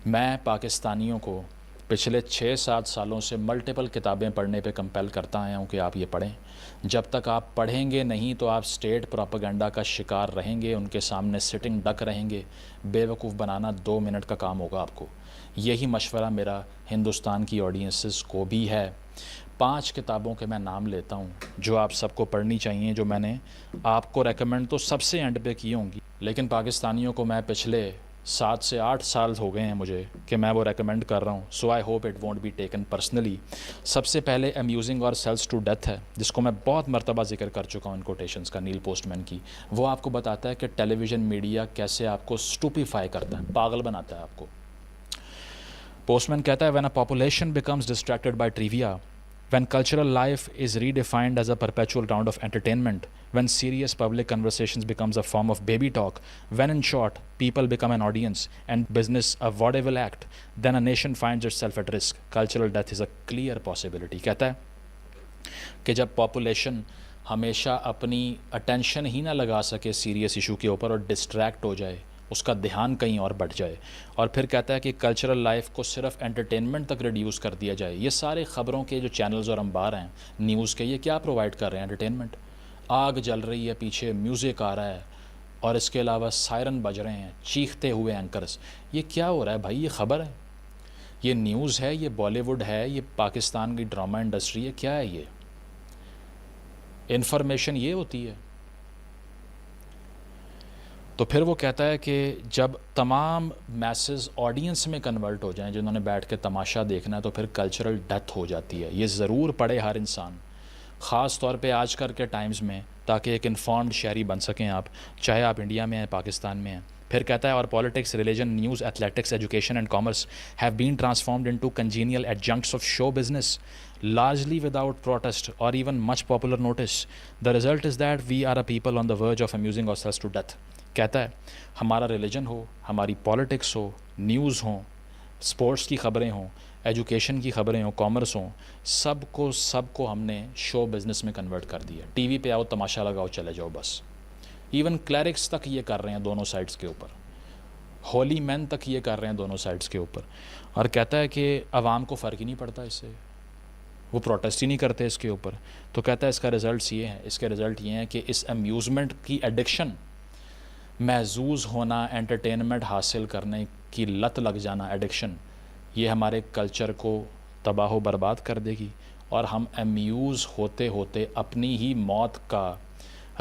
میں پاکستانیوں کو پچھلے 6-7 سالوں سے ملٹیپل کتابیں پڑھنے پہ کمپیل کرتا آیا ہوں کہ آپ یہ پڑھیں. جب تک آپ پڑھیں گے نہیں تو آپ سٹیٹ پروپیگنڈا کا شکار رہیں گے, ان کے سامنے سٹنگ ڈک رہیں گے. بے وقوف بنانا 2 منٹ کا کام ہوگا آپ کو. یہی مشورہ میرا ہندوستان کی آڈینسز کو بھی ہے. 5 کتابوں کے میں نام لیتا ہوں جو آپ سب کو پڑھنی چاہیے, جو میں نے آپ کو ریکمنڈ تو سب سے اینڈ پہ کی ہوں گی, لیکن پاکستانیوں کو میں پچھلے 7 سے 8 سال ہو گئے ہیں مجھے کہ میں وہ ریکمینڈ کر رہا ہوں. So I hope it won't be taken personally. سب سے پہلے امیوزنگ اور سیلس ٹو ڈیتھ ہے, جس کو میں بہت مرتبہ ذکر کر چکا ہوں ان کوٹیشنز کا, نیل پوسٹ مین کی. وہ آپ کو بتاتا ہے کہ ٹیلی ویژن میڈیا کیسے آپ کو اسٹوپیفائی کرتا ہے, پاگل بناتا ہے آپ کو. پوسٹ مین کہتا ہے when a population becomes distracted by trivia, when cultural life is redefined as a perpetual round of entertainment, when serious public conversations becomes a form of baby talk, when in short people become an audience and business a vaudeville act, then a nation finds itself at risk. Cultural death is a clear possibility. کہتا ہے کہ جب population ہمیشہ اپنی attention ہی نہ لگا سکے serious issue کے اوپر اور ڈسٹریکٹ ہو جائے, اس کا دھیان کہیں اور بڑھ جائے, اور پھر کہتا ہے کہ کلچرل لائف کو صرف انٹرٹینمنٹ تک ریڈیوس کر دیا جائے. یہ سارے خبروں کے جو چینلز اور انبار ہیں نیوز کے, یہ کیا پرووائڈ کر رہے ہیں؟ انٹرٹینمنٹ. آگ جل رہی ہے, پیچھے میوزک آ رہا ہے, اور اس کے علاوہ سائرن بج رہے ہیں, چیختے ہوئے اینکرز. یہ کیا ہو رہا ہے بھائی؟ یہ خبر ہے؟ یہ نیوز ہے؟ یہ بالی ووڈ ہے؟ یہ پاکستان کی ڈرامہ انڈسٹری ہے؟ کیا ہے یہ؟ انفارمیشن یہ ہوتی ہے؟ تو پھر وہ کہتا ہے کہ جب تمام میسز آڈینس میں کنورٹ ہو جائیں جنہوں نے بیٹھ کے تماشا دیکھنا ہے, تو پھر کلچرل ڈیتھ ہو جاتی ہے. یہ ضرور پڑھے ہر انسان, خاص طور پہ آج کل کے ٹائمز میں, تاکہ ایک انفارمڈ شہری بن سکیں آپ, چاہے آپ انڈیا میں ہیں, پاکستان میں ہیں. پھر کہتا ہے اور politics, religion, news, athletics, education and commerce have been transformed into congenial adjuncts of show business, largely without protest or even much popular notice. The result is that we are a people on the verge of amusing ourselves to death. کہتا ہے ہمارا religion ہو, ہماری politics ہو, news ہوں, sports کی خبریں ہوں, education کی خبریں ہوں, کامرس ہوں, سب کو ہم نے شو بزنس میں کنورٹ کر دیا. ٹی وی پہ آؤ, تماشا لگاؤ, چلے جاؤ بس. ایون کلیرکس تک یہ کر رہے ہیں دونوں سائڈز کے اوپر, ہولی مین تک یہ کر رہے ہیں دونوں سائڈز کے اوپر. اور کہتا ہے کہ عوام کو فرق ہی نہیں پڑتا اس سے, وہ پروٹیسٹ ہی نہیں کرتے اس کے اوپر. تو کہتا ہے اس کا رزلٹس یہ ہیں, اس کے رزلٹ یہ ہیں کہ اس امیوزمنٹ کی ایڈکشن, محظوظ ہونا, انٹرٹینمنٹ حاصل کرنے کی لت لگ جانا, ایڈکشن, یہ ہمارے کلچر کو تباہ و برباد کر دے گی, اور ہم امیوز ہوتے ہوتے اپنی ہی موت کا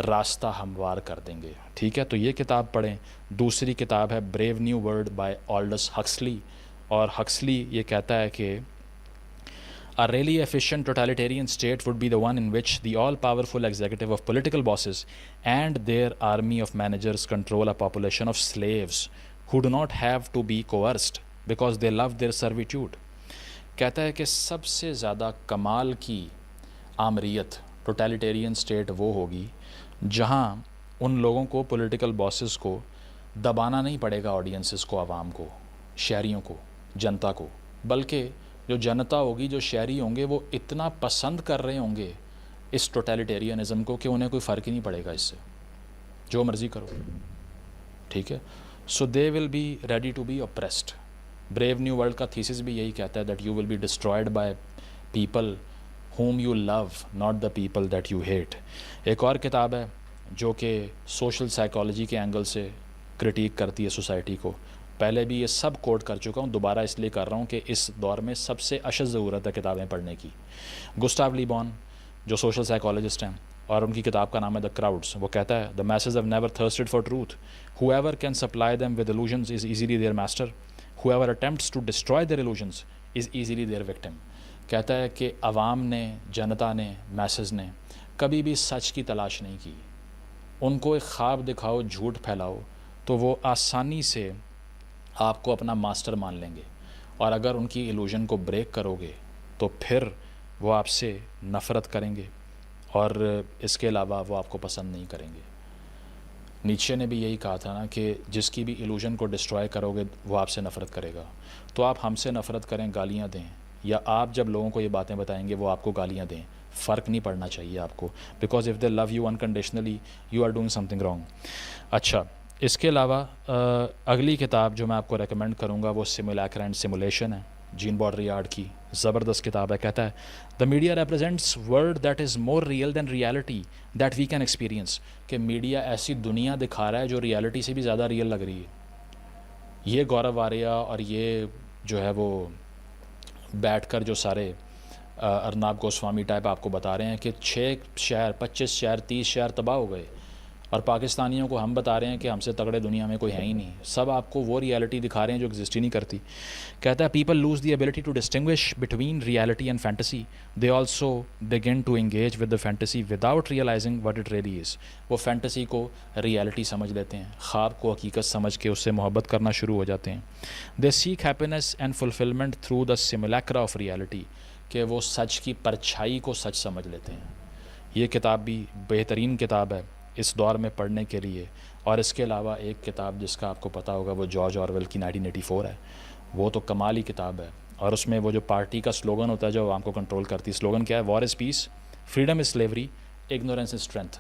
راستہ ہموار کر دیں گے. ٹھیک ہے, تو یہ کتاب پڑھیں. دوسری کتاب ہے بریو نیو ورلڈ بائی آلڈس ہکسلی, اور ہکسلی یہ کہتا ہے کہ A really efficient totalitarian state would be the one in which the all-powerful executive of political bosses and their army of managers control a population of slaves who do not have to be coerced because they love their servitude. کہتا ہے کہ سب سے زیادہ کمال کی آمریت totalitarian state وہ ہوگی جہاں ان لوگوں کو, پولیٹیکل باسز کو دبانا نہیں پڑے گا, آڈینسز کو, عوام کو, شہریوں کو, جنتا کو, بلکہ جو جنتا ہوگی, جو شہری ہوں گے, وہ اتنا پسند کر رہے ہوں گے اس ٹوٹیلیٹیرینزم کو کہ انہیں کوئی فرق ہی نہیں پڑے گا اس سے, جو مرضی کرو. ٹھیک ہے, so they will be ready to be appraised. Brave New World کا تھیسس بھی یہی کہتا ہے that you will be destroyed by people whom you love, not the people that you hate. ایک اور کتاب ہے جو کہ سوشل سائیکالوجی کے اینگل سے کرٹیک کرتی ہے سوسائٹی کو. پہلے بھی یہ سب کوٹ کر چکا ہوں, دوبارہ اس لیے کر رہا ہوں کہ اس دور میں سب سے اشد ضرورت ہے کتابیں پڑھنے کی. گسٹاو لی بون جو سوشل سائیکالوجسٹ ہیں, اور ان کی کتاب کا نام ہے دا کراؤڈس. وہ کہتا ہے the masses have never thirsted for truth. Whoever can supply them with illusions is easily their master. Whoever attempts to destroy their illusions is easily their victim. کہتا ہے کہ عوام نے, جنتا نے, میسز نے کبھی بھی سچ کی تلاش نہیں کی. ان کو ایک خواب دکھاؤ, جھوٹ پھیلاؤ, تو وہ آسانی سے آپ کو اپنا ماسٹر مان لیں گے, اور اگر ان کی ایلوژن کو بریک کرو گے تو پھر وہ آپ سے نفرت کریں گے, اور اس کے علاوہ وہ آپ کو پسند نہیں کریں گے. نیچے نے بھی یہی کہا تھا نا کہ جس کی بھی ایلوژن کو ڈسٹرائے کرو گے وہ آپ سے نفرت کرے گا. تو آپ ہم سے نفرت کریں, گالیاں دیں, یا آپ جب لوگوں کو یہ باتیں بتائیں گے وہ آپ کو گالیاں دیں, فرق نہیں پڑنا چاہیے آپ کو, because of they love you unconditionally you are doing something wrong. اچھا, اس کے علاوہ اگلی کتاب جو میں آپ کو ریکمینڈ کروں گا وہ سیمولیکر اینڈ سیمولیشن ہے، جین باڈریارڈ کی، زبردست کتاب ہے. کہتا ہے the media represents world that is more real than reality that we can experience, کہ میڈیا ایسی دنیا دکھا رہا ہے جو ریالٹی سے بھی زیادہ ریئل لگ رہی ہے. یہ گورو آریہ اور یہ جو ہے وہ بیٹھ کر جو سارے ارناب گوسوامی ٹائپ آپ کو بتا رہے ہیں کہ 6 شہر 25 شہر 30 شہر تباہ ہو گئے، اور پاکستانیوں کو ہم بتا رہے ہیں کہ ہم سے تگڑے دنیا میں کوئی ہے ہی نہیں. سب آپ کو وہ ریالٹی دکھا رہے ہیں جو ایگزسٹ ہی نہیں کرتی. کہتا ہے people lose the ability to distinguish between reality and fantasy, they also begin to engage with the fantasy without realising what it really is. وہ فینٹیسی کو ریالٹی سمجھ لیتے ہیں، خواب کو حقیقت سمجھ کے اس سے محبت کرنا شروع ہو جاتے ہیں. They seek happiness and fulfilment through the simulacra of reality, کہ وہ سچ کی پرچھائی کو سچ سمجھ لیتے ہیں. یہ کتاب بھی بہترین کتاب ہے اس دور میں پڑھنے کے لیے. اور اس کے علاوہ ایک کتاب جس کا آپ کو پتہ ہوگا وہ جارج آرویل کی 1984 ہے، وہ تو کمال ہی کتاب ہے. اور اس میں وہ جو پارٹی کا سلوگن ہوتا ہے جو عوام کو کنٹرول کرتی ہے، سلوگن کیا ہے؟ War is peace, freedom is slavery, ignorance is strength.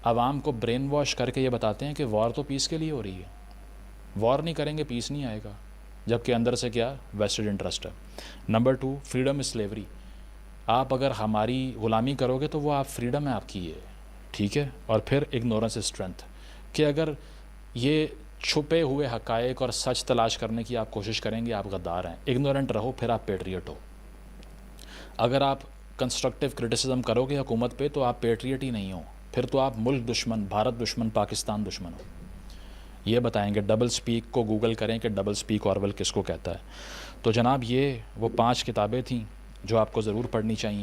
عوام کو برین واش کر کے یہ بتاتے ہیں کہ وار تو پیس کے لیے ہو رہی ہے، وار نہیں کریں گے پیس نہیں آئے گا، جبکہ اندر سے کیا؟ ویسٹڈ انٹرسٹ ہے. Number 2، freedom is slavery. آپ اگر ہماری غلامی کرو گے تو وہ آپ فریڈم ہے آپ کی یہ، ٹھیک ہے. اور پھر اگنورنس از اسٹرینتھ، کہ اگر یہ چھپے ہوئے حقائق اور سچ تلاش کرنے کی آپ کوشش کریں گے آپ غدار ہیں. اگنورنٹ رہو پھر آپ پیٹریٹ ہو. اگر آپ کنسٹرکٹیو کرٹیسزم کرو گے حکومت پہ تو آپ پیٹریٹ ہی نہیں ہو، پھر تو آپ ملک دشمن، بھارت دشمن، پاکستان دشمن ہو. یہ بتائیں گے. ڈبل سپیک کو گوگل کریں کہ ڈبل سپیک آرویل کس کو کہتا ہے. تو جناب یہ وہ 5 کتابیں تھیں جو آپ کو ضرور پڑھنی چاہیے.